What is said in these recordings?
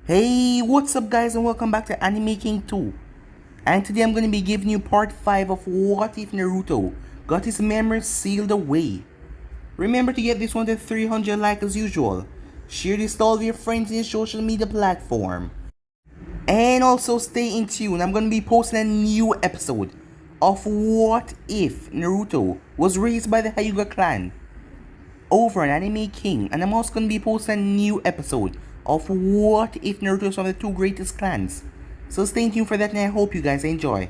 Hey, what's up guys and welcome back to Anime King 2. And today I'm going to be giving you part 5 of What If Naruto Got His Memories Sealed Away. Remember to get this one to 300 likes as usual. Share this to all of your friends in your social media platform. And also stay in tune, I'm going to be posting a new episode of What If Naruto Was Raised by the Hyuga clan over on Anime King, and I'm also going to be posting a new episode of What If Naruto is one of the two greatest clans. So stay tuned for that and I hope you guys enjoy.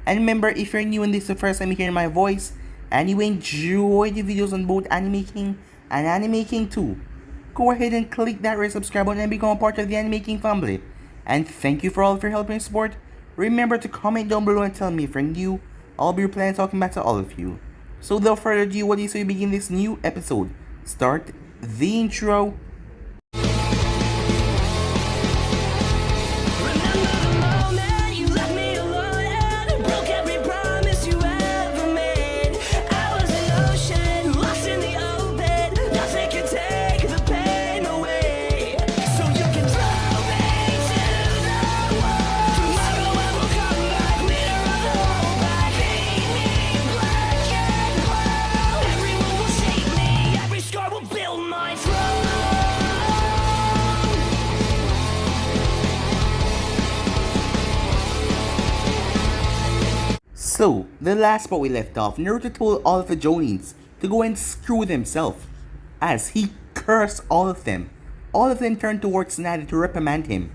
And remember, if you're new and this is the first time you're hearing my voice, and you enjoy the videos on both Anime King and Anime King 2, go ahead and click that red subscribe button and become a part of the Anime King family. And thank you for all of your help and support. Remember to comment down below and tell me if you're new. I'll be replying and talking back to all of you. So without further ado, what do you say we begin this new episode? Start the intro. So, the last part we left off, Naruto told all of the Jonins to go and screw themselves, as he cursed all of them. All of them turned towards Tsunade to reprimand him,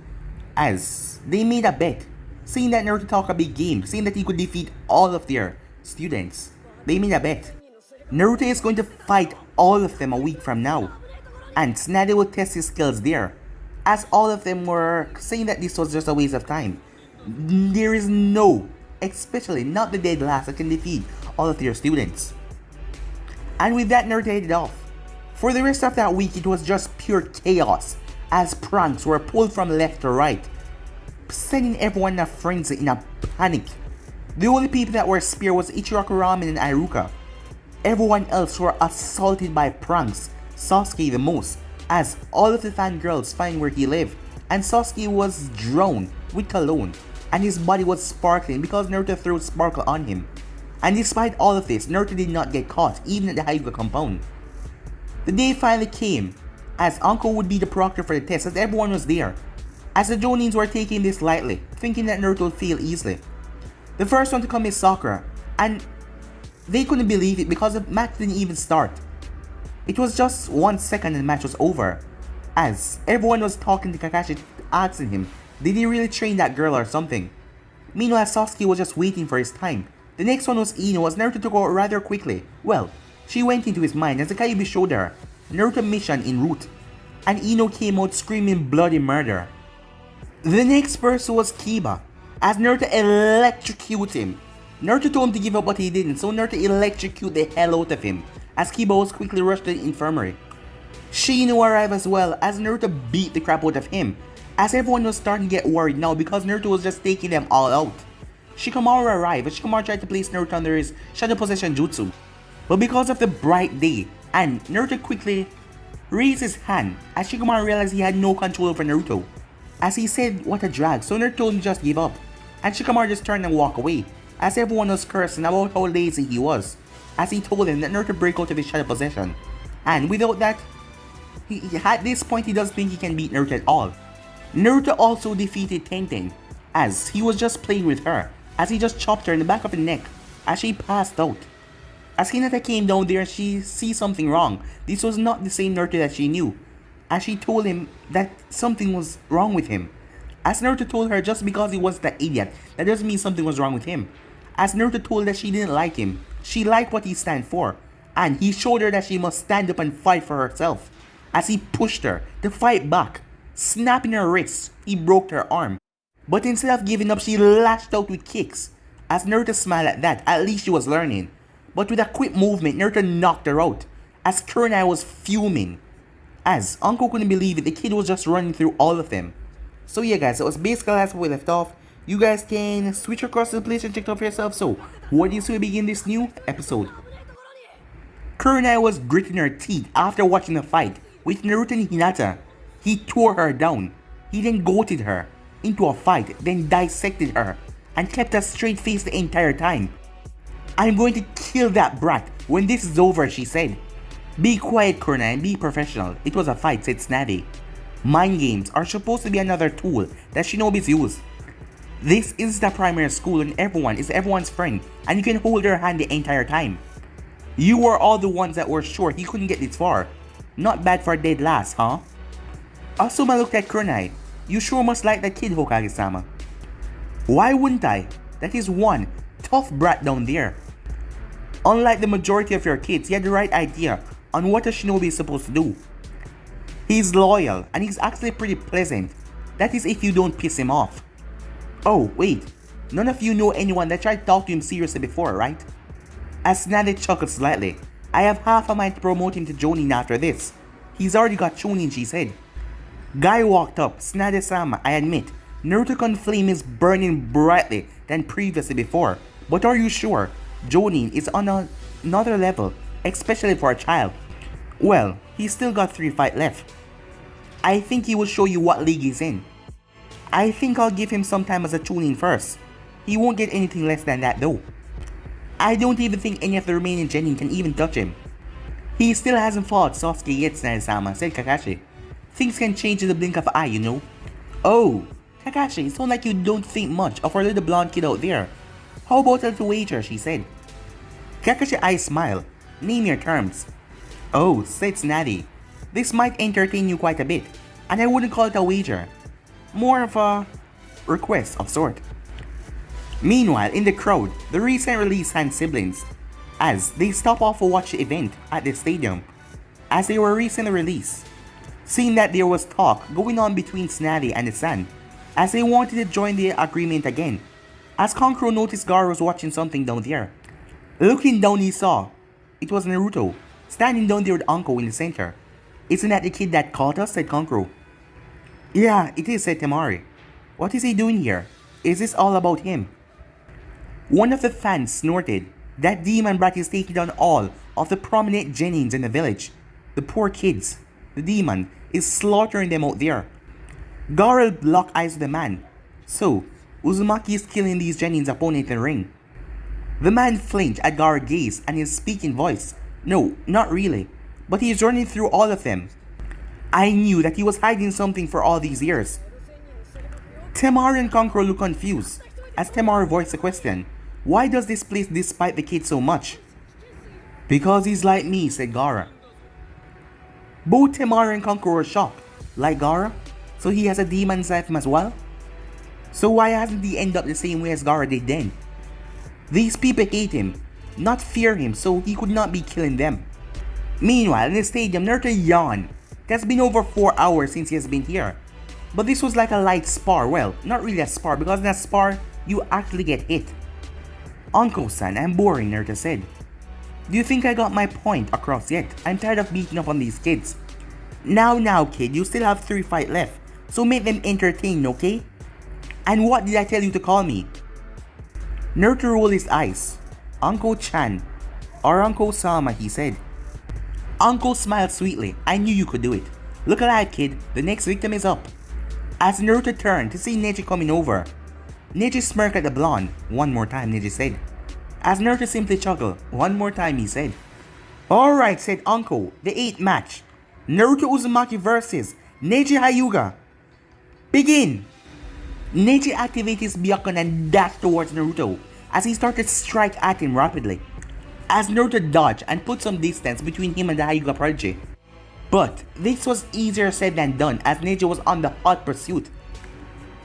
as they made a bet, saying that Naruto talked a big game, saying that he could defeat all of their students. They made a bet. Naruto is going to fight all of them a week from now, and Tsunade will test his skills there, as all of them were saying that this was just a waste of time. There is no, especially not the dead last, that can defeat all of your students. And with that, Naruto headed off. For the rest of that week, it was just pure chaos, as pranks were pulled from left to right, sending everyone in a frenzy in a panic. The only people that were spared was Ichiraku Ramen and Iruka. Everyone else were assaulted by pranks, Sasuke the most, as all of the fangirls find where he lived, and Sasuke was drowned with cologne, and his body was sparkling because Naruto threw sparkle on him. And despite all of this, Naruto did not get caught, even at the Hyuga compound. The day finally came, as Uncle would be the proctor for the test, as everyone was there, as the Jonins were taking this lightly, thinking that Naruto would fail easily. The first one to come is Sakura, and they couldn't believe it because the match didn't even start. It was just 1 second and the match was over, as everyone was talking to Kakashi, asking him, did he really train that girl or something? Meanwhile, Sasuke was just waiting for his time. The next one was Ino, as Naruto took her rather quickly. Well, she went into his mind as the Kyuubi showed her Naruto mission en route, and Ino came out screaming bloody murder. The next person was Kiba, as Naruto electrocuted him. Naruto told him to give up, but he didn't, so Naruto electrocuted the hell out of him, as Kiba was quickly rushed to the infirmary. Shino arrived as well, as Naruto beat the crap out of him, as everyone was starting to get worried now because Naruto was just taking them all out. Shikamaru arrived, and Shikamaru tried to place Naruto under his Shadow Possession Jutsu. But because of the bright day, and Naruto quickly raised his hand, as Shikamaru realized he had no control over Naruto. As he said, what a drag, so Naruto told him to just give up. And Shikamaru just turned and walked away, as everyone was cursing about how lazy he was, as he told him that Naruto break out of his Shadow Possession. And without that, at this point he doesn't think he can beat Naruto at all. Naruto also defeated Tenten, as he was just playing with her, as he just chopped her in the back of the neck, as she passed out. As Hinata came down there, she sees something wrong. This was not the same Naruto that she knew, as she told him that something was wrong with him. As Naruto told her just because he was that idiot, that doesn't mean something was wrong with him. As Naruto told her that she didn't like him, she liked what he stand for, and he showed her that she must stand up and fight for herself, as he pushed her to fight back. Snapping her wrist, he broke her arm. But instead of giving up, she lashed out with kicks. As Naruto smiled at that, at least she was learning. But with a quick movement, Naruto knocked her out, as Kurenai was fuming. As Uncle couldn't believe it, the kid was just running through all of them. So yeah guys, that was basically that's where we left off. You guys can switch across the place and check it out for yourself. So, what do you say we begin this new episode? Kurenai was gritting her teeth after watching the fight with Naruto and Hinata. He tore her down. He then goaded her into a fight, then dissected her, and kept a straight face the entire time. "I'm going to kill that brat when this is over," she said. "Be quiet, Kurna, and be professional. It was a fight," said Snavy. "Mind games are supposed to be another tool that shinobis use. This is the primary school and everyone is everyone's friend, and you can hold their hand the entire time. You were all the ones that were sure he couldn't get this far. Not bad for a dead last, huh?" Asuma looked at Kunai. "You sure must like that kid, Hokage-sama." "Why wouldn't I? That is one tough brat down there. Unlike the majority of your kids, he had the right idea on what a shinobi is supposed to do. He's loyal, and he's actually pretty pleasant. That is if you don't piss him off. Oh, wait. None of you know anyone that tried to talk to him seriously before, right?" As Tsunade chuckled slightly. "I have half a mind to promote him to Jonin after this. He's already got Chunin," she said. Guy walked up. "Tsunade-sama, I admit, Naruto-kun flame is burning brightly than previously before. But are you sure? Jonin is on another level, especially for a child. Well, he's still got 3 fights left. I think he will show you what league he's in. I think I'll give him some time as a Chunin first. He won't get anything less than that though. I don't even think any of the remaining genin can even touch him. He still hasn't fought Sasuke yet, Tsunade-sama," said Kakashi. "Things can change in the blink of an eye, you know." "Oh, Kakashi, it's not like you don't think much of our little blonde kid out there. How about a little wager?" she said. Kakashi's eyes smiled. "Name your terms." "Oh," said Tsunade. "This might entertain you quite a bit, and I wouldn't call it a wager. More of a request of sort." Meanwhile, in the crowd, the recent released Han siblings, as they stop off to watch the event at the stadium, as they were recently released. Seeing that there was talk going on between Tsunade and his son, as they wanted to join the agreement again, as Kankuro noticed Gaara was watching something down there. Looking down, he saw it was Naruto, standing down there with Anko in the center. "Isn't that the kid that caught us?" said Kankuro. "Yeah, it is," said Temari. "What is he doing here? Is this all about him?" One of the fans snorted. "That demon brat is taking down all of the prominent genins in the village. The poor kids. The demon is slaughtering them out there." Gaara locked eyes with the man. "So, Uzumaki is killing these genins' opponent in the ring." The man flinched at Gaara's gaze and his speaking voice. "No, not really. But he is running through all of them. I knew that he was hiding something for all these years." Temari and Kankuro looked confused as Temari voiced the question. "Why does this place despite the kid so much?" "Because he's like me," said Gaara. Both Temari and Kankuro were shocked. Like Gaara? So he has a demon inside him as well? So why hasn't he ended up the same way as Gaara did then? These people hate him, not fear him, so he could not be killing them. Meanwhile, in the stadium, Naruto yawned. It has been over 4 hours since he has been here. But this was like a light spar. Well, not really a spar, because in a spar, you actually get hit. "Uncle-san, I'm boring," Naruto said. "Do you think I got my point across yet? I'm tired of beating up on these kids." Now, kid, you still have 3 fights left, so make them entertained, okay? And what did I tell you to call me?" Naruto rolled his eyes. "Uncle-chan, or Uncle-sama," he said. Uncle smiled sweetly. "I knew you could do it. Look alive, kid, the next victim is up." As Naruto turned to see Neji coming over, Neji smirked at the blonde. "One more time," Neji said. As Naruto simply chuckled. "One more time," he said. "Alright," said Uncle, "the 8th match. Naruto Uzumaki versus Neji Hyuga. Begin!" Neji activated his Byakugan and dashed towards Naruto as he started to strike at him rapidly. As Naruto dodged and put some distance between him and the Hyuga prodigy. But this was easier said than done as Neji was on the hot pursuit.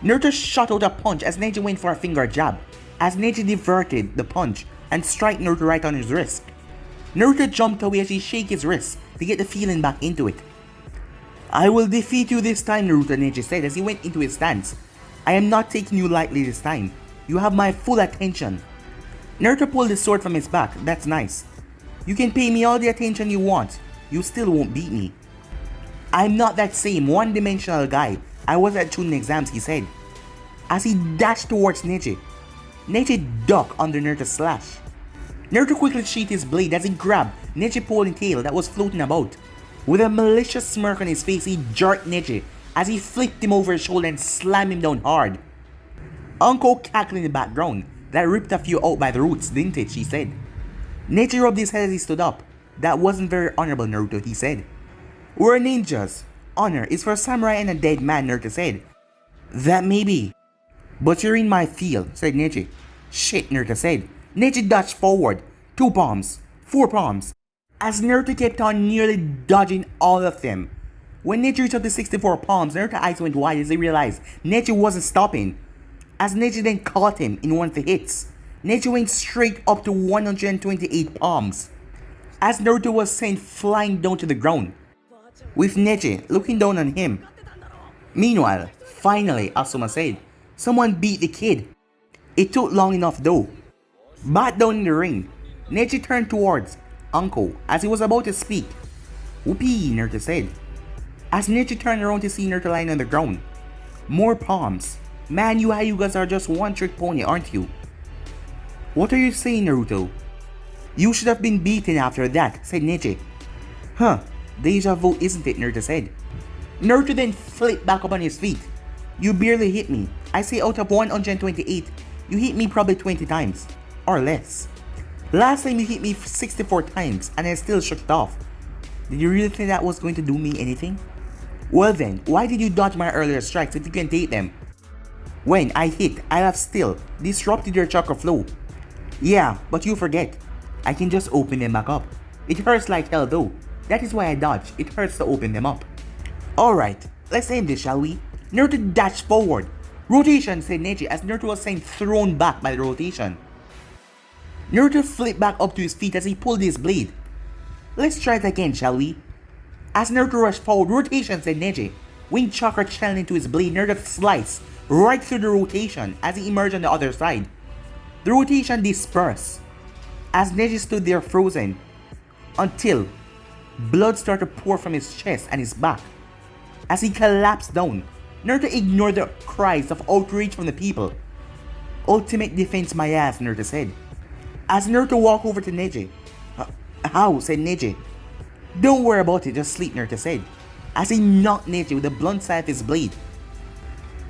Naruto shot out a punch as Neji went for a finger jab, as Neji diverted the punch and struck Naruto right on his wrist. Naruto jumped away as he shook his wrist to get the feeling back into it. "I will defeat you this time, Naruto," Neji said as he went into his stance. "I am not taking you lightly this time. You have my full attention." Naruto pulled his sword from his back. "That's nice. You can pay me all the attention you want. You still won't beat me. I'm not that same one-dimensional guy I was at Chunin exams," he said. As he dashed towards Neji. Neji ducked under Naruto's slash. Naruto quickly sheathed his blade as he grabbed Neji's ponytail that was floating about. With a malicious smirk on his face, he jerked Neji as he flipped him over his shoulder and slammed him down hard. Uncle cackled in the background. That ripped a few out by the roots, didn't it? She said. Neji rubbed his head as he stood up. That wasn't very honorable, Naruto, he said. We're ninjas. Honor is for a samurai and a dead man, Naruto said. That may be. But you're in my field, said Neji. Shit, Naruto said. Neji dodged forward. 2 palms. 4 palms. As Naruto kept on nearly dodging all of them. When Neji reached up to 64 palms, Naruto's eyes went wide as he realized Neji wasn't stopping. As Neji then caught him in one of the hits, Neji went straight up to 128 palms. As Naruto was sent flying down to the ground, with Neji looking down on him. Meanwhile, finally, Asuma said, someone beat the kid. It took long enough though. Back down in the ring, Neji turned towards Uncle as he was about to speak. Whoopee, Naruto said. As Neji turned around to see Naruto lying on the ground. More palms. Man, you Hyugas are just one-trick pony, aren't you? What are you saying, Naruto? You should have been beaten after that, said Neji. Huh, deja vu isn't it, Naruto said. Naruto then flipped back up on his feet. You barely hit me. I say out of 128, you hit me probably 20 times. Or less. Last time you hit me 64 times and I still shook it off. Did you really think that was going to do me anything? Well then, why did you dodge my earlier strikes if you can take them? When I hit, I have still disrupted your chakra flow. Yeah, but you forget. I can just open them back up. It hurts like hell though. That is why I dodge. It hurts to open them up. Alright, let's end this, shall we? Naruto dashed forward. Rotation, said Neji as Naruto was sent thrown back by the rotation. Naruto flipped back up to his feet as he pulled his blade. Let's try it again, shall we? As Naruto rushed forward, rotation, said Neji. Wing chakra channeled into his blade, Naruto sliced right through the rotation as he emerged on the other side. The rotation dispersed as Neji stood there frozen until blood started to pour from his chest and his back. As he collapsed down, Naruto ignored the cries of outrage from the people. Ultimate defense my ass, Naruto said. As Naruto walked over to Neji. How? Said Neji. Don't worry about it, just sleep, Naruto said. As he knocked Neji with the blunt side of his blade.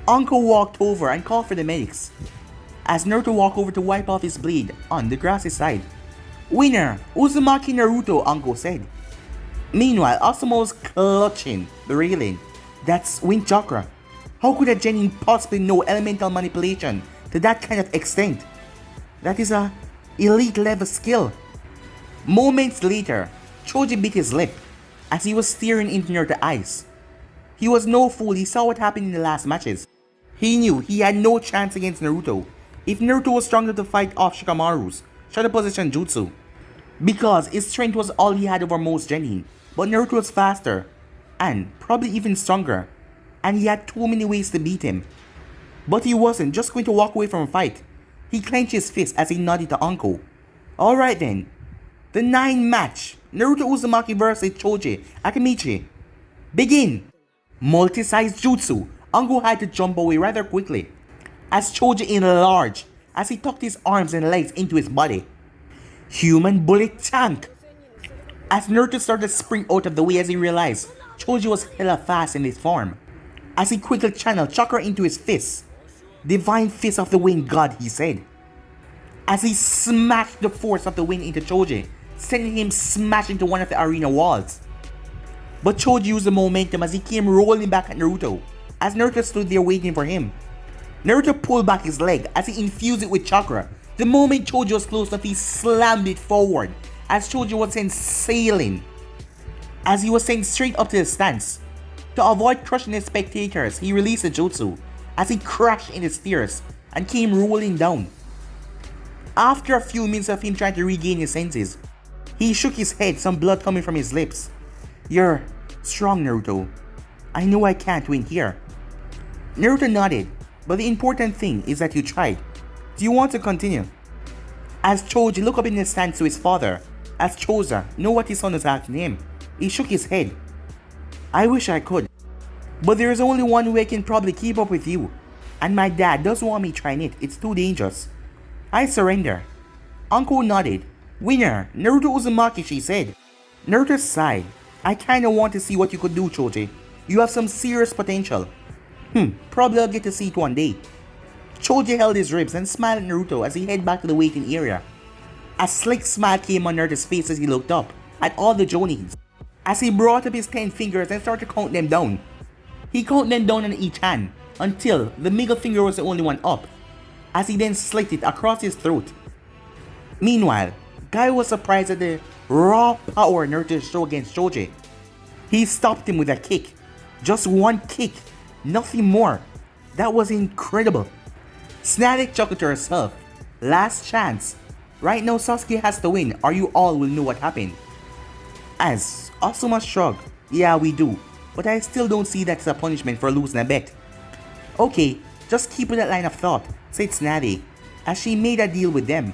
Uncle walked over and called for the medics. As Naruto walked over to wipe off his blade on the grassy side. Winner, Uzumaki Naruto, Uncle said. Meanwhile, Asuma was clutching the railing. That's wind chakra. How could a genin possibly know elemental manipulation to that kind of extent? That is a elite level skill. Moments later, Choji bit his lip as he was staring into Naruto's eyes. He was no fool, he saw what happened in the last matches. He knew he had no chance against Naruto if Naruto was strong enough to fight off Shikamaru's shadow position jutsu. Because his strength was all he had over most genin, but Naruto was faster and probably even stronger, and he had too many ways to beat him. But he wasn't just going to walk away from a fight. He clenched his fist as he nodded to Uncle. Alright then, the 9 match, Naruto Uzumaki vs Choji Akimichi. Begin! Multi-sized jutsu, Uncle had to jump away rather quickly as Choji enlarged as he tucked his arms and legs into his body. Human bullet tank! As Naruto started to spring out of the way as he realized Choji was hella fast in his form. As he quickly channeled chakra into his fist. Divine fist of the wind god, he said. As he smashed the force of the wind into Choji, sending him smashing into one of the arena walls. But Choji used the momentum as he came rolling back at Naruto, as Naruto stood there waiting for him. Naruto pulled back his leg as he infused it with chakra. The moment Choji was close enough, he slammed it forward, as Choji was sent sailing. As he was sent straight up to the stance. To avoid crushing the spectators, he released the jutsu, as he crashed in the stairs and came rolling down. After a few minutes of him trying to regain his senses, he shook his head, some blood coming from his lips. You're strong, Naruto. I know I can't win here. Naruto nodded, but the important thing is that you tried. Do you want to continue? As Choji looked up in the stands to his father, as Choza knew what his son was asking him, he shook his head. I wish I could, but there is only one way I can probably keep up with you, and my dad doesn't want me trying it, it's too dangerous. I surrender. Uncle nodded. Winner, Naruto Uzumaki, she said. Naruto sighed. I kinda want to see what you could do, Choji. You have some serious potential. Probably I'll get to see it one day. Choji held his ribs and smiled at Naruto as he headed back to the waiting area. A slick smile came on Naruto's face as he looked up at all the Jonins. As he brought up his 10 fingers and started to count them down. He counted them down on each hand until the middle finger was the only one up, as he then slit it across his throat. Meanwhile, Guy was surprised at the raw power Naruto showed against Choji. He stopped him with a kick. Just one kick, nothing more. That was incredible. Snatic chuckled to herself. Last chance. Right now Sasuke has to win or you all will know what happened. As Asuma shrugged, yeah we do, but I still don't see that as a punishment for losing a bet. Okay, just keep with that line of thought, said Snatic, as she made a deal with them.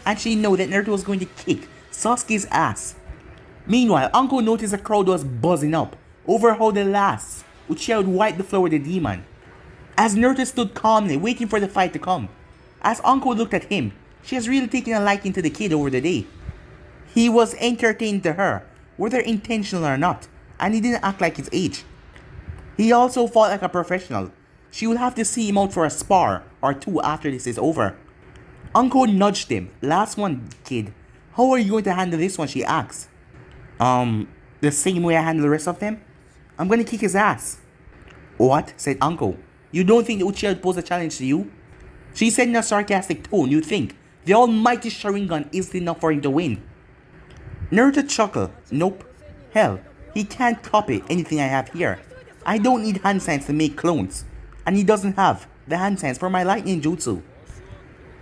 And she knew that Naruto was going to kick Sasuke's ass. Meanwhile, Anko noticed the crowd was buzzing up over how the last Uchiha would wipe the floor with the demon. As Naruto stood calmly waiting for the fight to come. As Anko looked at him, she has really taken a liking to the kid over the day. He was entertained to her, whether intentional or not, and he didn't act like his age. He also fought like a professional. She will have to see him out for a spar or two after this is over. Anko nudged him. Last one, kid. How are you going to handle this one, she asked. The same way I handle the rest of them? I'm gonna kick his ass. What? Said Anko. You don't think the Uchiha would pose a challenge to you? She said in a sarcastic tone, you think the almighty Sharingan isn't enough for him to win. Naruto chuckled. Nope. Hell, he can't copy anything I have here. I don't need hand signs to make clones. And he doesn't have the hand signs for my lightning jutsu.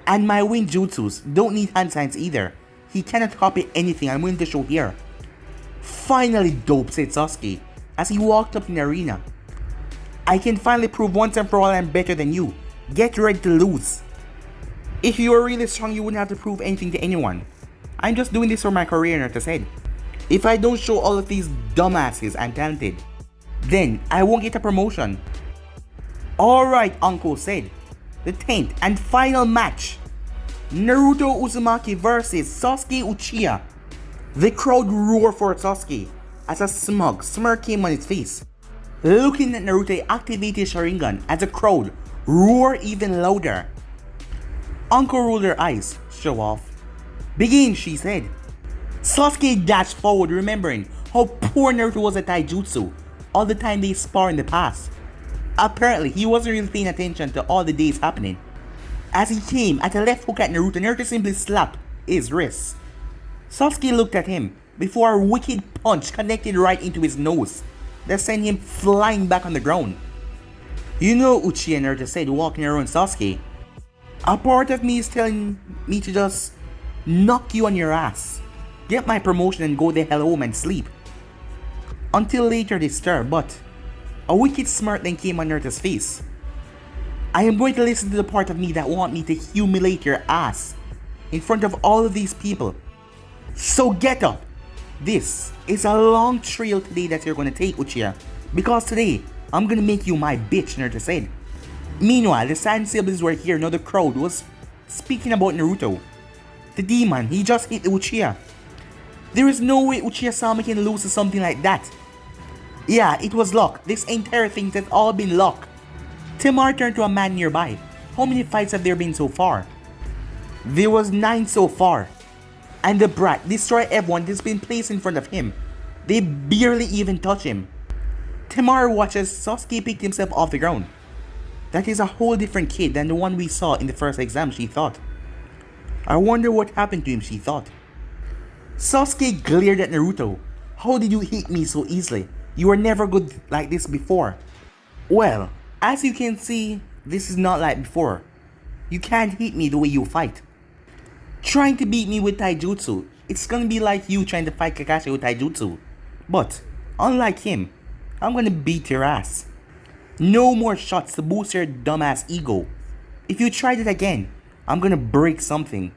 And my wind jutsus don't need hand signs either. He cannot copy anything I'm willing to show here. Finally dope, said Sasuke, as he walked up in the arena. I can finally prove once and for all I'm better than you. Get ready to lose. If you were really strong, you wouldn't have to prove anything to anyone. I'm just doing this for my career, Naruto said. If I don't show all of these dumbasses I'm talented, then I won't get a promotion. Alright, Anko said. The 10th and final match. Naruto Uzumaki versus Sasuke Uchiha. The crowd roared for Sasuke as a smug smirk came on his face. Looking at Naruto, he activated Sharingan as the crowd roared even louder. Anko rolled her eyes. Show off. Begin, she said. Sasuke dashed forward, remembering how poor Naruto was at taijutsu all the time they sparred in the past. Apparently, he wasn't really paying attention to all the days happening. As he came at a left hook at Naruto, Naruto simply slapped his wrist. Sasuke looked at him before a wicked punch connected right into his nose that sent him flying back on the ground. You know, Uchiha, Naruto said, walking around Sasuke. A part of me is telling me to just knock you on your ass, get my promotion and go the hell home and sleep. Until later they stirred, but a wicked smirk then came on Naruto's face. I am going to listen to the part of me that want me to humiliate your ass in front of all of these people. So get up. This is a long trail today that you're going to take, Uchiha, because today I'm going to make you my bitch, Naruto said. Meanwhile, the Saiyan siblings were here. Now the crowd was speaking about Naruto. The demon, he just hit the Uchiha. There is no way Uchiha-sama can lose to something like that. Yeah, it was luck. This entire thing has all been luck. Timar turned to a man nearby. How many fights have there been so far? There was 9 so far. And the brat destroyed everyone that's been placed in front of him. They barely even touch him. Timar watches Sasuke pick himself off the ground. That is a whole different kid than the one we saw in the first exam, she thought. I wonder what happened to him, she thought. Sasuke glared at Naruto. How did you hit me so easily? You were never good like this before. Well, as you can see, this is not like before. You can't hit me the way you fight. Trying to beat me with taijutsu, it's gonna be like you trying to fight Kakashi with taijutsu. But, unlike him, I'm gonna beat your ass. No more shots to boost your dumbass ego. If you try it again, I'm gonna break something.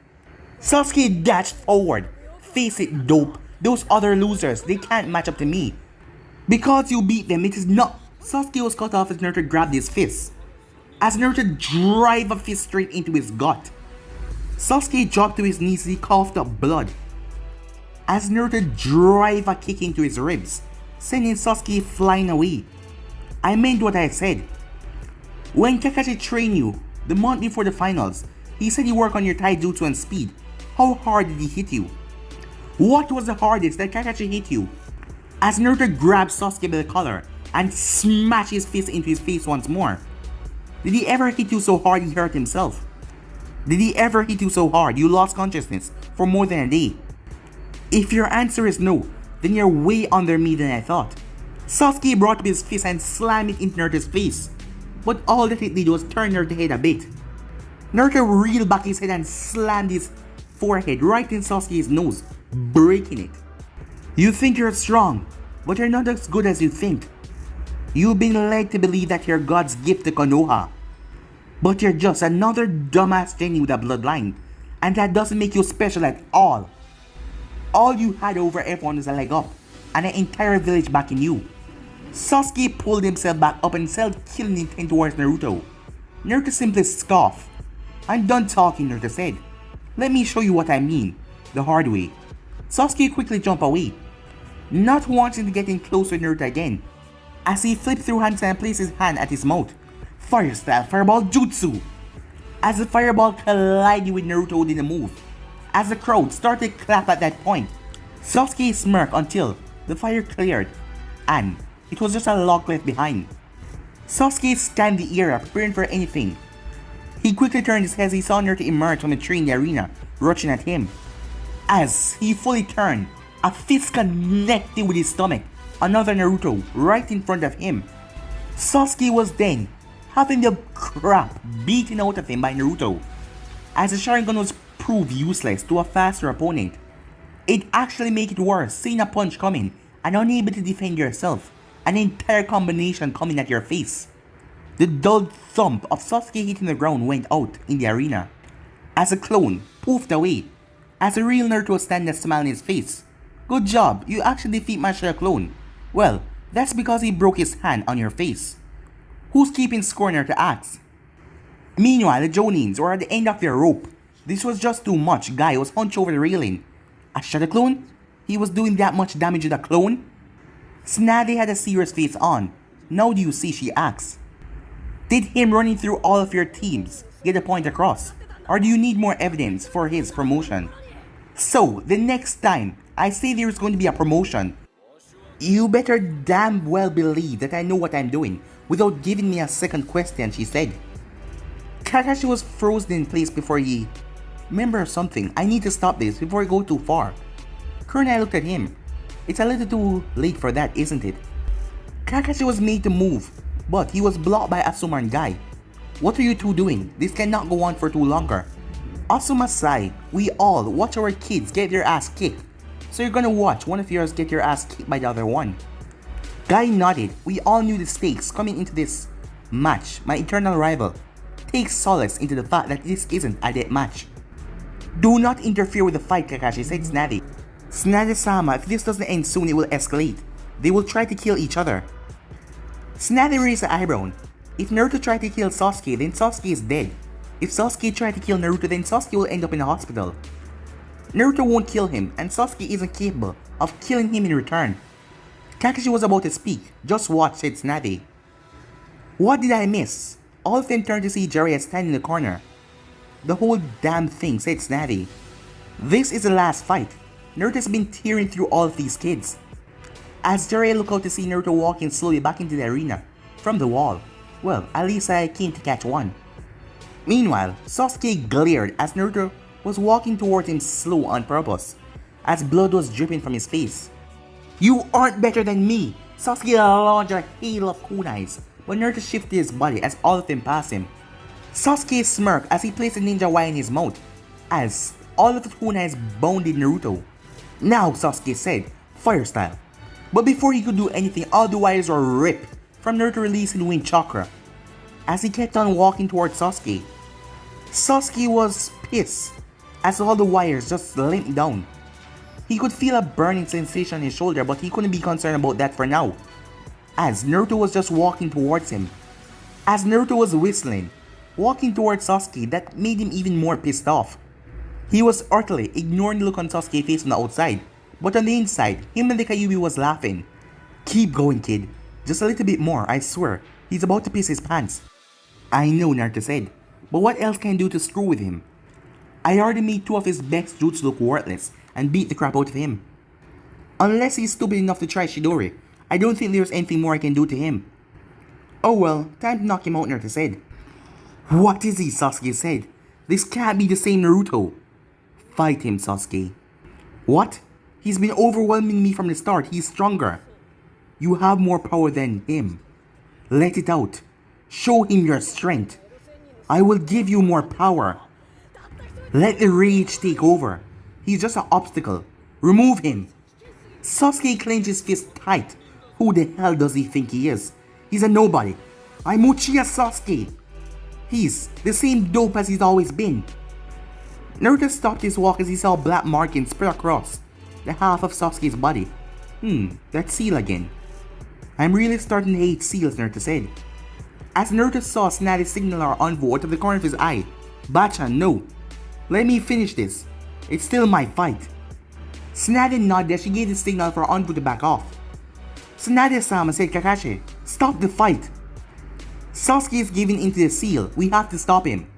Sasuke dashed forward. Face it, dope. Those other losers, they can't match up to me. Because you beat them, it is not. Sasuke was cut off as Naruto grabbed his fist. As Naruto drive a fist straight into his gut. Sasuke dropped to his knees as he coughed up blood. As Naruto drive a kick into his ribs. sending Sasuke flying away. I meant what I said. When Kakashi trained you the month before the finals, he said he worked on your taijutsu and speed. How hard did he hit you? What was the hardest that Kakashi hit you? As Naruto grabbed Sasuke by the collar and smashed his fist into his face once more. Did he ever hit you so hard he hurt himself? Did he ever hit you so hard you lost consciousness for more than a day? If your answer is no, then you're way under me than I thought. Sasuke brought up his fist and slammed it into Naruto's face, but all that it did was turn Naruto's head a bit. Naruto reeled back his head and slammed his forehead right in Sasuke's nose, breaking it. You think you're strong, but you're not as good as you think. You've been led to believe that you're God's gift to Konoha, but you're just another dumbass Jenny with a bloodline, and that doesn't make you special at all. All you had over everyone is a leg up, and an entire village backing you. Sasuke pulled himself back up and started killing intent towards Naruto. Naruto simply scoffed. I'm done talking, Naruto said. Let me show you what I mean, the hard way. Sasuke quickly jumped away, not wanting to get in close with Naruto again. As he flipped through hands and placed his hand at his mouth. Fire style fireball jutsu. As the fireball collided with Naruto did a move. As the crowd started to clap at that point, Sasuke smirked until the fire cleared and it was just a log left behind. Sasuke scanned the area preparing for anything. He quickly turned his head as he saw Naruto emerge from the tree in the arena, rushing at him. As he fully turned, a fist connected with his stomach, another Naruto right in front of him. Sasuke was then having the crap beaten out of him by Naruto. As the Sharingan was proved useless to a faster opponent, it actually made it worse seeing a punch coming and unable to defend yourself, an entire combination coming at your face. The dull thump of Sasuke hitting the ground went out in the arena, as a clone poofed away, as the real Naruto was standing there smiling his face. Good job, you actually defeat my shadow clone. Well, that's because he broke his hand on your face. Who's keeping score, Naruto asked. Meanwhile, the Jonins were at the end of their rope. This was just too much. Guy was hunched over the railing. A shadow clone? He was doing that much damage with a clone? Tsunade had a serious face on. Now do you see, she asks. Did him running through all of your teams get a point across? Or do you need more evidence for his promotion? So, the next time I say there's going to be a promotion, you better damn well believe that I know what I'm doing without giving me a second question, she said. Kakashi was frozen in place before he... Remember something, I need to stop this before I go too far. Kurenai looked at him. It's a little too late for that, isn't it? Kakashi was made to move, but he was blocked by Asuma and Guy. What are you two doing? This cannot go on for too longer. Asuma sighed. We all watch our kids get their ass kicked. So you're gonna watch one of yours get your ass kicked by the other one. Guy nodded. We all knew the stakes coming into this match. My eternal rival takes solace into the fact that this isn't a death match. Do not interfere with the fight, Kakashi said Tsunade. Tsunade-sama, if this doesn't end soon, it will escalate. They will try to kill each other. Tsunade raised an eyebrow. If Naruto tried to kill Sasuke, then Sasuke is dead. If Sasuke tried to kill Naruto, then Sasuke will end up in a hospital. Naruto won't kill him, and Sasuke isn't capable of killing him in return. Kakashi was about to speak. Just watch, said Tsunade. What did I miss? All of them turned to see Jiraiya standing in the corner. The whole damn thing, said Tsunade. This is the last fight. Naruto's been tearing through all of these kids. As Jiraiya looked out to see Naruto walking slowly back into the arena, from the wall. Well, at least I came to catch one. Meanwhile, Sasuke glared as Naruto was walking towards him slow on purpose, as blood was dripping from his face. You aren't better than me! Sasuke launched a hail of kunais, but Naruto shifted his body as all of them passed him. Sasuke smirked as he placed a ninja Y in his mouth, as all of the kunais bounded Naruto. Now, Sasuke said, fire style. But before he could do anything, all the wires were ripped from Naruto releasing wind chakra. As he kept on walking towards Sasuke, Sasuke was pissed as all the wires just limped down. He could feel a burning sensation on his shoulder, but he couldn't be concerned about that for now, as Naruto was just walking towards him. As Naruto was whistling, walking towards Sasuke, that made him even more pissed off. He was utterly ignoring the look on Sasuke's face from the outside, but on the inside, him and the Kyuubi was laughing. Keep going, kid. Just a little bit more, I swear. He's about to piss his pants. I know, Naruto said. But what else can I do to screw with him? I already made 2 of his best jutsu look worthless and beat the crap out of him. Unless he's stupid enough to try Shidori, I don't think there's anything more I can do to him. Oh well, time to knock him out, Naruto said. What is he? Sasuke said. This can't be the same Naruto. Fight him, Sasuke. What? He's been overwhelming me from the start. He's stronger. You have more power than him. Let it out. Show him your strength. I will give you more power. Let the rage take over. He's just an obstacle. Remove him. Sasuke clenched his fist tight. Who the hell does he think he is? He's a nobody. I'm Uchiha Sasuke. He's the same dope as he's always been. Naruto stopped his walk as he saw black markings spread across the half of Sasuke's body. That seal again. I'm really starting to hate seals, Naruto said. As Naruto saw Tsunade's signal or envoy out of the corner of his eye. Bacha, no. Let me finish this. It's still my fight. Tsunade nodded as she gave the signal for envoy to back off. Tsunade-sama said, Kakashi, stop the fight. Sasuke is giving into the seal. We have to stop him.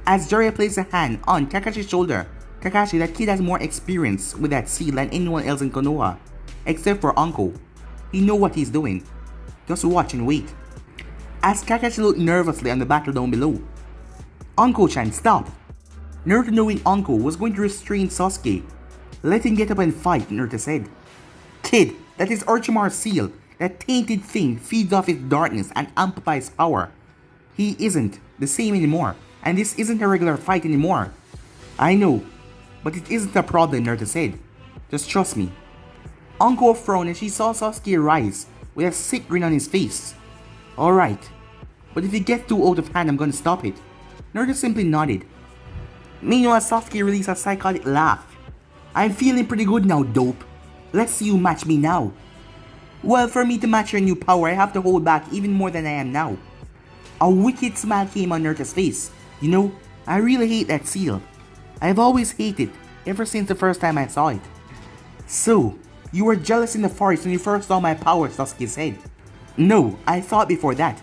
As Jiraiya placed a hand on Kakashi's shoulder, Kakashi, that kid has more experience with that seal than anyone else in Konoha. Except for Anko. He knows what he's doing. Just watch and wait. As Kakashi looked nervously on the battle down below. Anko-chan, stop. Naruto, knowing Anko was going to restrain Sasuke. Let him get up and fight, Naruto said. Kid, that is Orochimaru's seal. That tainted thing feeds off his darkness and amplifies power. He isn't the same anymore, and this isn't a regular fight anymore. I know, but it isn't a problem, Naruto said. Just trust me. Anko frowned as she saw Sasuke rise with a sick grin on his face. Alright, but if it gets too out of hand, I'm gonna stop it. Naruto simply nodded. Meanwhile, Sasuke released a psychotic laugh. I'm feeling pretty good now, dope. Let's see you match me now. Well, for me to match your new power, I have to hold back even more than I am now. A wicked smile came on Naruto's face. You know, I really hate that seal. I've always hated it, ever since the first time I saw it. So, you were jealous in the forest when you first saw my power, Sasuke said. No, I thought before that.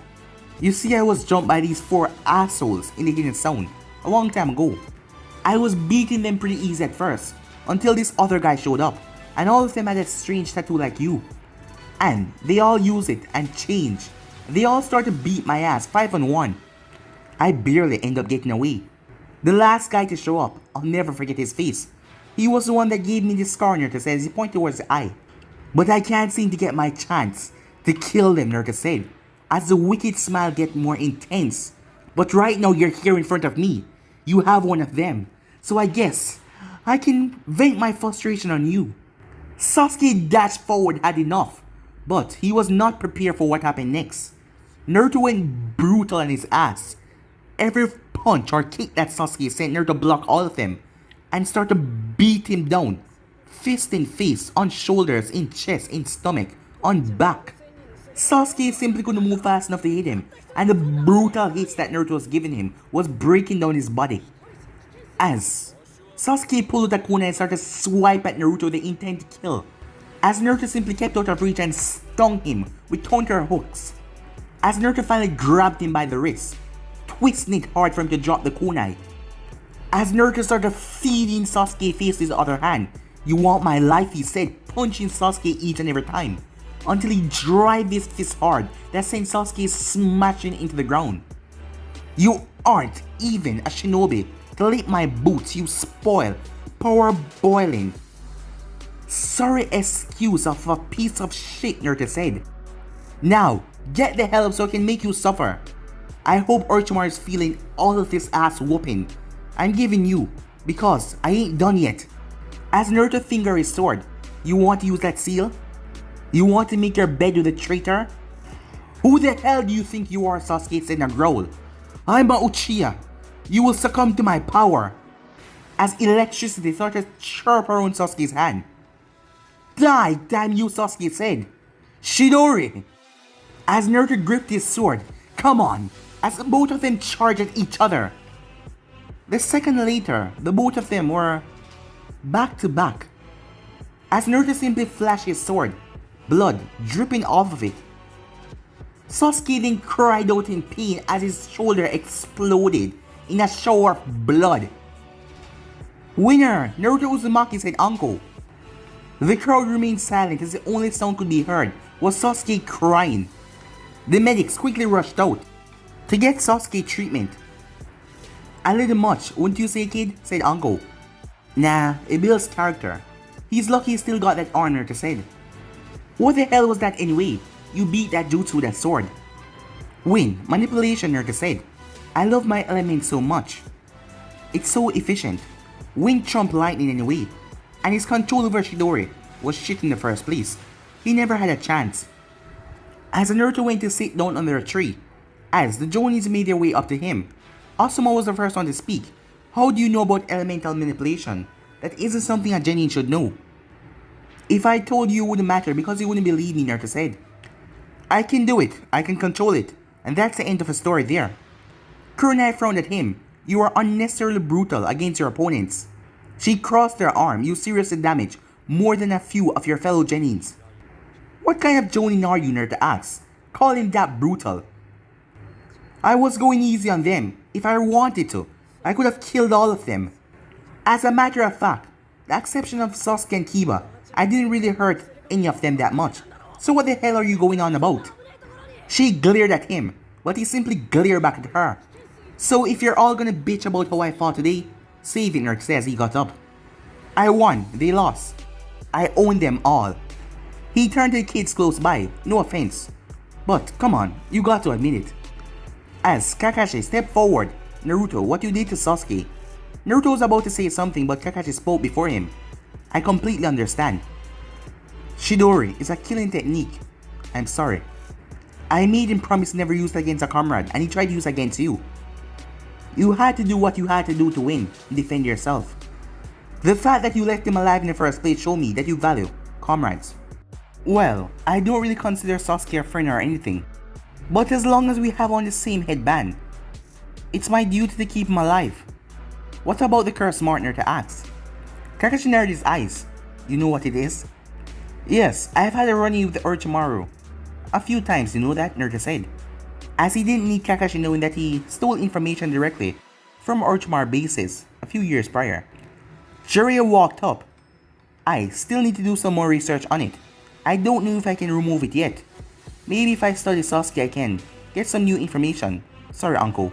You see, I was jumped by these 4 assholes in the hidden zone a long time ago. I was beating them pretty easy at first, until this other guy showed up, and all of them had a strange tattoo like you. And they all use it and change. They all start to beat my ass 5-on-1. I barely end up getting away. The last guy to show up, I'll never forget his face. He was the one that gave me the scar, Naruto said as he pointed towards the eye. But I can't seem to get my chance to kill them, Naruto said, as the wicked smile get more intense. But right now you're here in front of me. You have one of them. So I guess I can vent my frustration on you. Sasuke dashed forward, had enough. But he was not prepared for what happened next. Naruto went brutal on his ass. Every punch or kick that Sasuke sent Naruto blocked all of them and started to beat him down. Fist in face, on shoulders, in chest, in stomach, on back. Sasuke simply couldn't move fast enough to hit him, and the brutal hits that Naruto was giving him was breaking down his body. As Sasuke pulled out a kunai and started to swipe at Naruto with the intent to kill. As Naruto simply kept out of reach and stung him with counter hooks. As Naruto finally grabbed him by the wrist, twisting it hard for him to drop the kunai. As Naruto started feeding Sasuke face with his other hand. You want my life, he said, punching Sasuke each and every time. Until he drove his fist hard that sent Sasuke smashing into the ground. You aren't even a shinobi to lick my boots, you spoil, power boiling. Sorry excuse of a piece of shit, Naruto said. Now, get the hell up so I can make you suffer. I hope Orochimaru is feeling all of this ass whooping I'm giving you, because I ain't done yet. As Naruto fingered his sword, you want to use that seal? You want to make your bed with a traitor? Who the hell do you think you are, Sasuke said in a growl. I'm a Uchiha. You will succumb to my power. As electricity started to chirp around Sasuke's hand. Die, damn you, Sasuke said. Shidori! As Naruto gripped his sword, come on, as both of them charged at each other. The second later, the both of them were back to back. As Naruto simply flashed his sword, blood dripping off of it. Sasuke then cried out in pain as his shoulder exploded in a shower of blood. "Winner! Naruto Uzumaki," said Uncle. The crowd remained silent as the only sound could be heard was Sasuke crying. The medics quickly rushed out to get Sasuke treatment. "A little much, wouldn't you say, kid?" said Uncle. "Nah, it builds character. He's lucky he still got that honor," to said. "What the hell was that anyway? You beat that jutsu with a sword." "Win, manipulation," Naruto said. "I love my element so much. It's so efficient. Wind trumped lightning anyway. And his control over Chidori was shit in the first place. He never had a chance." As Naruto went to sit down under a tree, as the Jonins made their way up to him, Asuma was the first one to speak. "How do you know about elemental manipulation? That isn't something a genin should know." "If I told you, it wouldn't matter because you wouldn't believe me," Naruto said. "I can do it, I can control it, and that's the end of the story there." Kurenai frowned at him. "You are unnecessarily brutal against your opponents." She crossed her arm. "You seriously damaged more than a few of your fellow genins." "What kind of jonin are you?" Naruto asked. "Call him that brutal." "I was going easy on them. If I wanted to, I could have killed all of them. As a matter of fact, the exception of Sasuke and Kiba, I didn't really hurt any of them that much. So what the hell are you going on about?" She glared at him, but he simply glared back at her. "So if you're all gonna bitch about how I fought today, save it," Naruto said as he got up. "I won, they lost. I own them all." He turned to the kids close by. "No offense, but come on, you got to admit it." As Kakashi stepped forward, "Naruto, what you did to Sasuke." Naruto was about to say something, but Kakashi spoke before him. "I completely understand. Chidori is a killing technique. I'm sorry. I made him promise never use it against a comrade, and he tried to use it against you. You had to do what you had to do to win and defend yourself. The fact that you left him alive in the first place showed me that you value comrades. Well, I don't really consider Sasuke a friend or anything, but as long as we have on the same headband, it's my duty to keep him alive. What about the curse?" Naruto asked. Kakashi narrowed his eyes. "You know what it is?" "Yes, I've had a run-in with Orochimaru a few times, you know that?" Naruto said, as he didn't need Kakashi knowing that he stole information directly from Orochimaru bases a few years prior. Jiraiya walked up. "I still need to do some more research on it. I don't know if I can remove it yet. Maybe if I study Sasuke I can get some new information. Sorry, Uncle."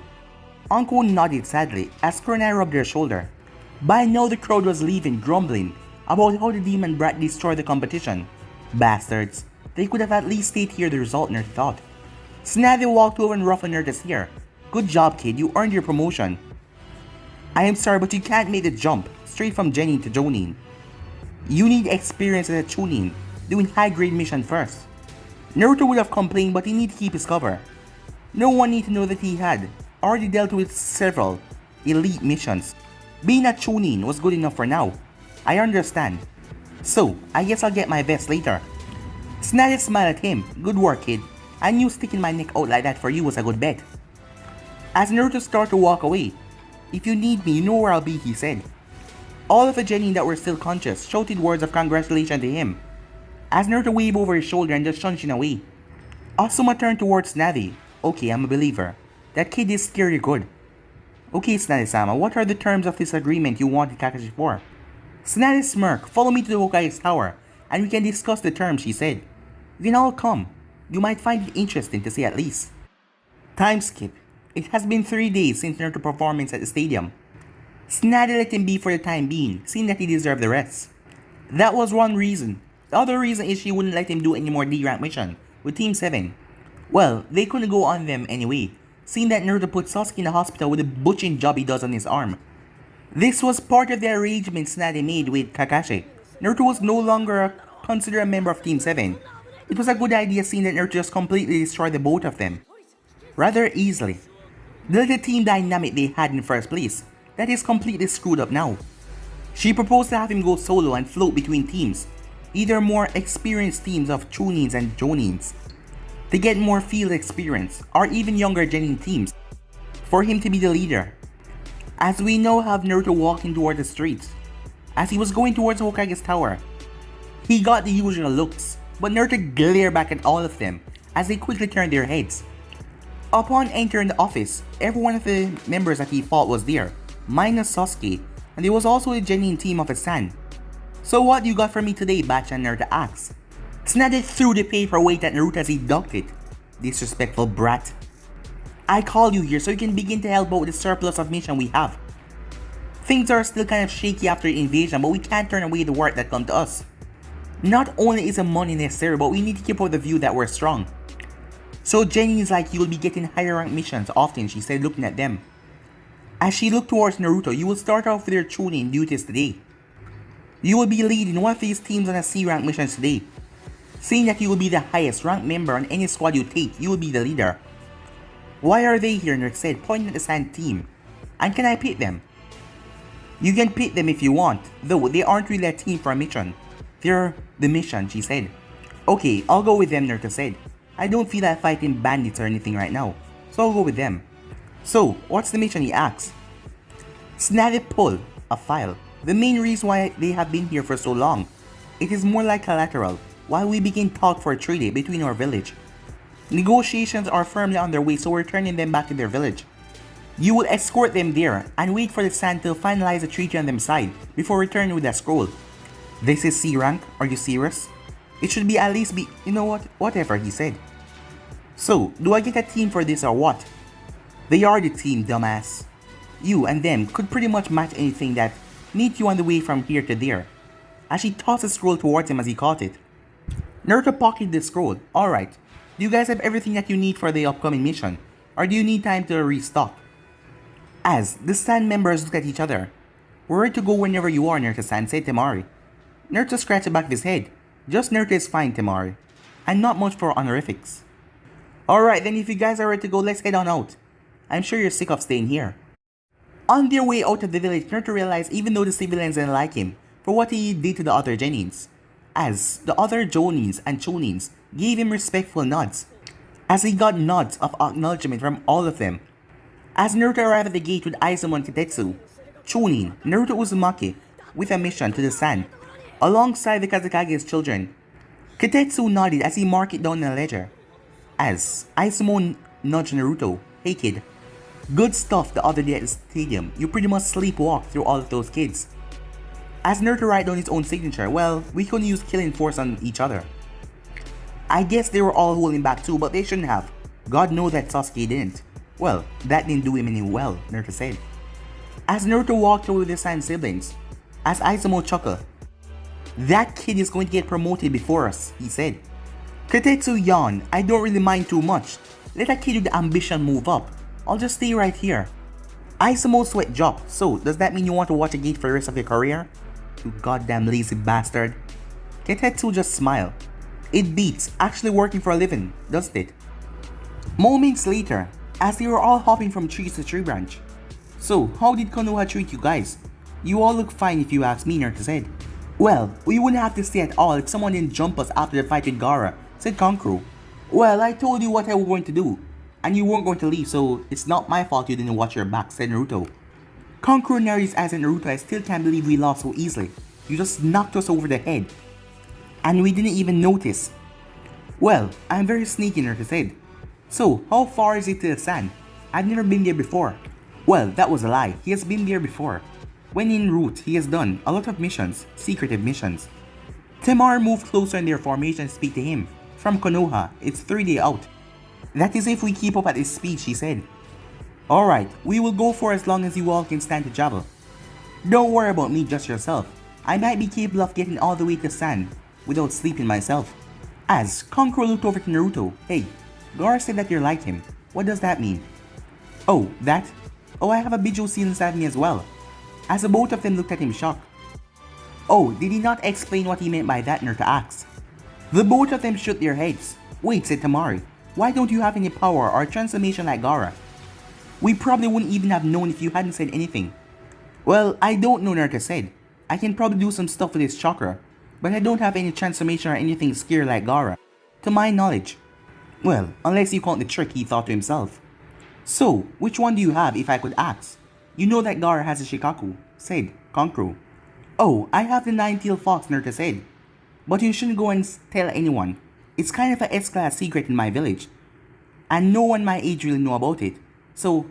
Uncle nodded sadly as Kurenai rubbed her shoulder. By now the crowd was leaving, grumbling about how the demon brat destroyed the competition. Bastards. They could have at least stayed here, the result, Naruto thought. Tsunade walked over and ruffled Naruto's hair. "Good job, kid, you earned your promotion. I am sorry, but you can't make the jump straight from Genin to Jonin. You need experience as a Chunin, doing high-grade mission first." Naruto would have complained, but he needed to keep his cover. No one needed to know that he had already dealt with several elite missions. Being a Chunin was good enough for now. "I understand. So, I guess I'll get my vest later." Tsunade smiled at him. "Good work, kid. I knew sticking my neck out like that for you was a good bet." As Naruto started to walk away, "If you need me, you know where I'll be," he said. All of the genin that were still conscious shouted words of congratulations to him, as Naruto waved over his shoulder and just shunshed away. Asuma turned towards Tsunade. "Okay, I'm a believer. That kid is scary good. Okay, Tsunade-sama, what are the terms of this agreement you wanted Kakashi for?" Tsunade smirked. "Follow me to the Hokage's tower, and we can discuss the terms," she said. "Then I'll come. You might find it interesting to say at least." Time skip. It has been 3 days since Naruto's performance at the stadium. Tsunade let him be for the time being, seeing that he deserved the rest. That was one reason. The other reason is she wouldn't let him do any more D-rank mission with Team 7. Well, they couldn't go on them anyway, seeing that Naruto put Sasuke in the hospital with the butchering job he does on his arm. This was part of the arrangement Tsunade made with Kakashi. Naruto was no longer considered a member of Team 7. It was a good idea seeing that Naruto just completely destroyed the both of them rather easily. The little team dynamic they had in the first place, that is completely screwed up now. She proposed to have him go solo and float between teams, either more experienced teams of Chunins and Jonins, to get more field experience, or even younger genin teams, for him to be the leader. As we now have Naruto walking toward the streets, as he was going towards Hokage's tower, he got the usual looks. but Naruto glared back at all of them as they quickly turned their heads. Upon entering the office, every one of the members that he fought was there, minus Sasuke, and there was also a genuine team of his son. "So what you got for me today, Bachan?" Naruto asked. Tsunade threw the paperweight at Naruto as he ducked it. "Disrespectful brat. I called you here so you can begin to help out with the surplus of mission we have. Things are still kind of shaky after the invasion, but we can't turn away the work that come to us. Not only is the money necessary, but we need to keep up the view that we're strong. So genuines like you will be getting higher rank missions often," she said, looking at them. As she looked towards Naruto, "You will start off with your tuning duties today. You will be leading one of these teams on a C rank missions today. Seeing that you will be the highest ranked member on any squad you take, you will be the leader." "Why are they here?" Naruto said, pointing at the sand team. "And can I pick them?" "You can pick them if you want, though they aren't really a team for a mission. They're the mission," she said. "Okay, I'll go with them," Naruto said. "I don't feel like fighting bandits or anything right now, so I'll go with them." "So, what's the mission?" he asked. Tsunade pulled a file. "The main reason why they have been here for so long. It is more like collateral, while we begin talk for a treaty between our village. Negotiations are firmly on their way, so we're turning them back to their village. You will escort them there and wait for the sand to finalize the treaty on them side before returning with a scroll." "This is C rank, are you serious? It should be at least be, you know what, whatever," he said. "So, do I get a team for this or what?" "They are the team, dumbass. You and them could pretty much match anything that needs you on the way from here to there." As she tossed the scroll towards him as he caught it. Naruto pocketed the scroll. "Alright, do you guys have everything that you need for the upcoming mission, or do you need time to restock?" As the sand members looked at each other. "We're ready to go whenever you are, Naruto-san," said Temari. Naruto scratched the back of his head. "Just Naruto is fine, Temari. And not much for honorifics." "Alright then, if you guys are ready to go, let's head on out. I'm sure you're sick of staying here." On their way out of the village, Naruto realized even though the civilians didn't like him for what he did to the other genins, as the other jonins and chonins gave him respectful nods, as he got nods of acknowledgement from all of them. As Naruto arrived at the gate with Aizumo and Kitetsu, Chonin, Naruto Uzumaki, with a mission to the sand, alongside the Kazekage's children. Kitetsu nodded as he marked it down in a ledger. As Aizumo nudged Naruto, "Hey kid, good stuff the other day at the stadium. You pretty much sleepwalked through all of those kids." As Naruto wrote down his own signature, "Well, we couldn't use killing force on each other. I guess they were all holding back too, but they shouldn't have. God knows that Sasuke didn't. Well, that didn't do him any well," Naruto said. As Naruto walked away with his sand siblings, as Aizumo chuckled, "That kid is going to get promoted before us," he said. Kitetsu yawned. "I don't really mind too much. Let a kid with the ambition move up. I'll just stay right here." Aizumo's sweat dropped. "So, does that mean you want to watch a gate for the rest of your career? You goddamn lazy bastard." Kitetsu just smiled. "It beats actually working for a living, doesn't it?" Moments later, as they were all hopping from trees to tree branch. "So, how did Konoha treat you guys? You all look fine if you ask me," Naruto said. "Well, we wouldn't have to stay at all if someone didn't jump us after the fight with Gaara," said Kankuro. "Well, I told you what I was going to do, and you weren't going to leave, so it's not my fault you didn't watch your back," said Naruto. Kankuro narrowed his eyes at Naruto. "I still can't believe we lost so easily. You just knocked us over the head. And we didn't even notice." "Well, I'm very sneaky," Naruto said. "So, how far is it to the sand? I've never been there before." "Well, that was a lie. He has been there before. When en route, he has done a lot of missions, secretive missions." Temari moved closer in their formation to speak to him. "From Konoha, it's 3 days out. That is if we keep up at this speed," she said. "Alright, we will go for as long as you all can stand to travel. Don't worry about me, just yourself. I might be capable of getting all the way to sand without sleeping myself." As Kankuro looked over to Naruto. "Hey, Gaara said that you're like him. What does that mean?" "Oh, that? Oh, I have a Bijou seal inside me as well." As the both of them looked at him shocked. "Oh, did he not explain what he meant by that?" Naruto asked. The both of them shook their heads. "Wait," said Temari. "Why don't you have any power or transformation like Gaara? We probably wouldn't even have known if you hadn't said anything." "Well, I don't know," Naruto said. "I can probably do some stuff with his chakra, but I don't have any transformation or anything scary like Gaara, to my knowledge." Well, unless you count the trick, he thought to himself. "So, which one do you have, if I could ask? You know that Gaara has a Shikaku," said Kankuro. "Oh, I have the nine-tailed fox," Naruto said. But you shouldn't go and tell anyone. It's kind of a S-class secret in my village. And no one my age really know about it. So,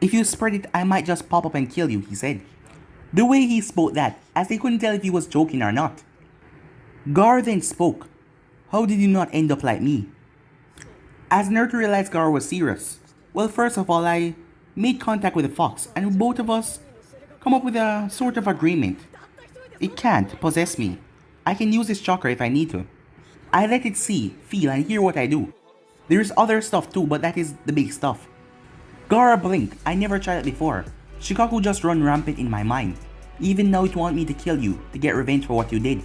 if you spread it, I might just pop up and kill you, he said. The way he spoke that, as they couldn't tell if he was joking or not. Gar then spoke. How did you not end up like me? As Naruto realized Gar was serious. Well, first of all, I made contact with the fox, and both of us come up with a sort of agreement. It can't possess me. I can use its chakra if I need to. I let it see, feel, and hear what I do. There's other stuff too, but that is the big stuff. Gaara blinked. I never tried it before. Shikaku just run rampant in my mind. Even now it want me to kill you, to get revenge for what you did.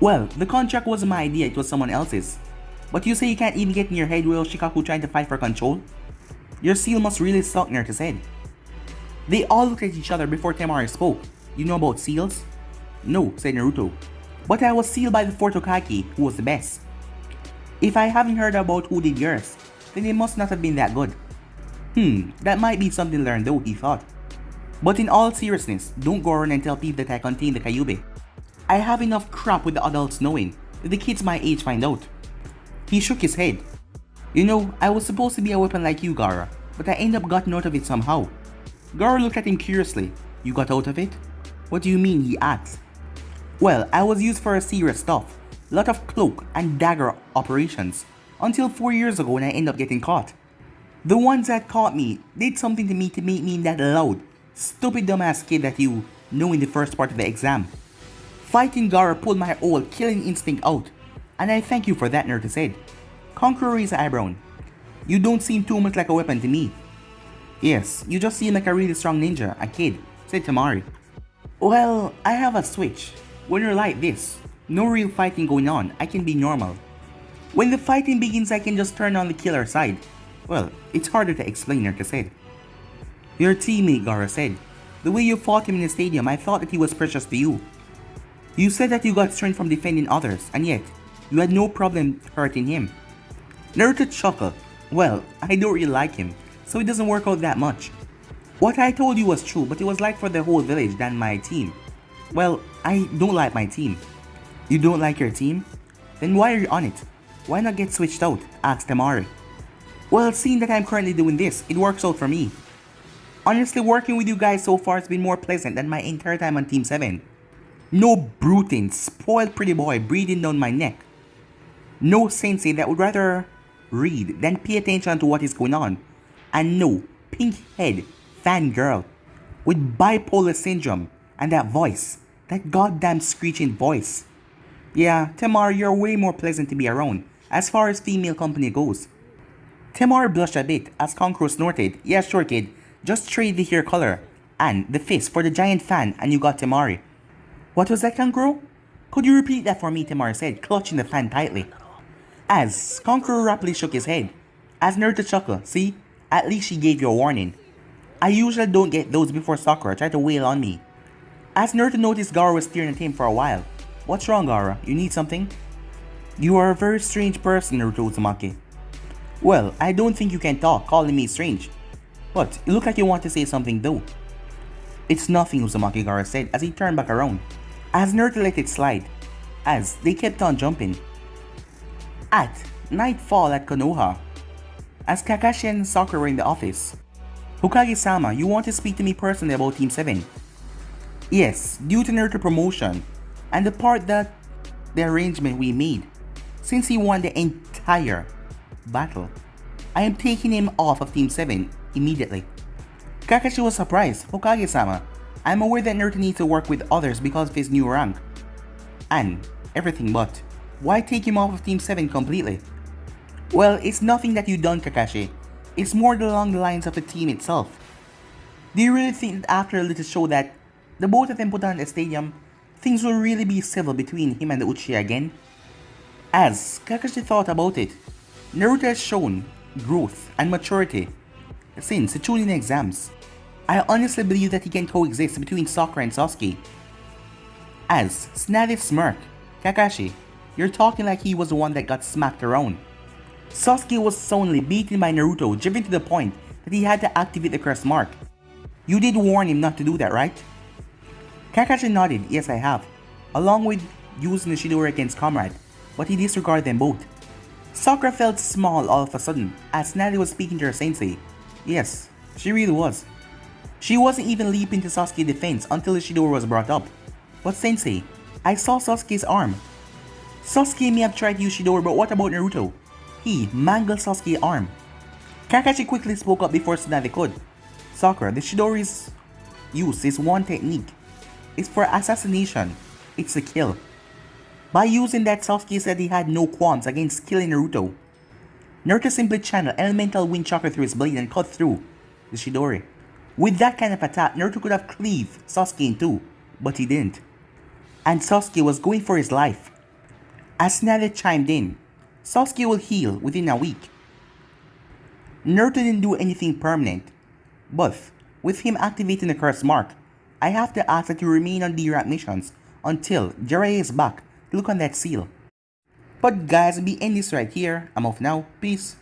Well, the contract wasn't my idea, it was someone else's. But you say you can't even get in your head while Shikaku trying to fight for control? Your seal must really suck, Naruto said. They all looked at each other before Temari spoke. You know about seals? No, said Naruto. But I was sealed by the fourth Hokage, who was the best. If I haven't heard about who did yours, then it must not have been that good. That might be something learned though, he thought. But in all seriousness, don't go around and tell people that I contain the Kyuubi. I have enough crap with the adults knowing, if the kids my age find out. He shook his head. I was supposed to be a weapon like you, Gaara, but I ended up getting out of it somehow. Gaara looked at him curiously. You got out of it? What do you mean, he asked. Well, I was used for a serious stuff. Lot of cloak and dagger operations. Until 4 years ago when I ended up getting caught. The ones that caught me did something to me to make me that loud, stupid dumbass kid that you know in the first part of the exam. Fighting Gaara pulled my old killing instinct out. And I thank you for that, Naruto said. Conqueror raised an eyebrow. You don't seem too much like a weapon to me. Yes, you just seem like a really strong ninja, a kid, said Temari. Well, I have a switch. When you're like this, no real fighting going on, I can be normal. When the fighting begins, I can just turn on the killer side. Well, it's harder to explain, Naruto said. Your teammate, Gaara said. The way you fought him in the stadium, I thought that he was precious to you. You said that you got strength from defending others, and yet, you had no problem hurting him. Naruto chuckled. Well, I don't really like him, so it doesn't work out that much. What I told you was true, but it was like for the whole village than my team. Well, I don't like my team. You don't like your team? Then why are you on it? Why not get switched out? Asked Temari. Well, seeing that I'm currently doing this, it works out for me. Honestly, working with you guys so far has been more pleasant than my entire time on Team 7. No brooding, spoiled pretty boy breathing down my neck. No sensei that would rather read than pay attention to what is going on. And no pink-head fangirl with bipolar syndrome and that voice, that goddamn screeching voice. Yeah, Temari, you're way more pleasant to be around as far as female company goes. Temari blushed a bit as Kankuro snorted. Yeah, sure kid, just trade the hair color and the fist for the giant fan and you got Temari. What was that, Kankuro? Could you repeat that for me, Temari said, clutching the fan tightly. As Kankuro rapidly shook his head. As Naruto chuckled, see, at least she gave you a warning. I usually don't get those before Sakura tried to wail on me. As Naruto noticed Gaara was staring at him for a while. What's wrong, Gaara? You need something? You are a very strange person, Naruto Uzumaki. Well, I don't think you can talk, calling me strange. But you look like you want to say something though. It's nothing, Uzumaki, Gaara said as he turned back around. As Naruto let it slide. As they kept on jumping. At nightfall at Konoha. As Kakashi and Sakura were in the office. Hokage-sama, you want to speak to me personally about Team 7? Yes, due to Naruto promotion and the part that the arrangement we made. Since he won the entire battle, I am taking him off of Team 7 immediately. Kakashi was surprised. Hokage-sama, I am aware that Naruto needs to work with others because of his new rank. And everything, but why take him off of Team 7 completely? Well, it's nothing that you done, Kakashi. It's more along the lines of the team itself. Do you really think that after a little show that the both of them put on the stadium, things will really be civil between him and the Uchiha again? As Kakashi thought about it, Naruto has shown growth and maturity since the Chunin exams. I honestly believe that he can coexist between Sakura and Sasuke. As Snadiff smirked, Kakashi, you're talking like he was the one that got smacked around. Sasuke was soundly beaten by Naruto, driven to the point that he had to activate the curse mark. You did warn him not to do that, right? Kakashi nodded, yes I have, along with using the Shidori against Comrade, but he disregarded them both. Sakura felt small all of a sudden as Natalie was speaking to her sensei. Yes, she really was. She wasn't even leaping to Sasuke's defense until the Shidori was brought up. But sensei, I saw Sasuke's arm. Sasuke may have tried to use Shidori, but what about Naruto? He mangled Sasuke's arm. Kakashi quickly spoke up before Tsunade could. Sakura, the Shidori's use is one technique. It's for assassination. It's a kill. By using that, Sasuke said he had no qualms against killing Naruto. Naruto simply channeled elemental wind chakra through his blade and cut through the Shidori. With that kind of attack, Naruto could have cleaved Sasuke in two, but he didn't. And Sasuke was going for his life. As Tsunade chimed in, Sasuke will heal within a week. Naruto didn't do anything permanent, but with him activating the curse mark, I have to ask that you remain on D-rank missions until Jiraiya is back to look on that seal. But guys, we end this right here. I'm off now. Peace.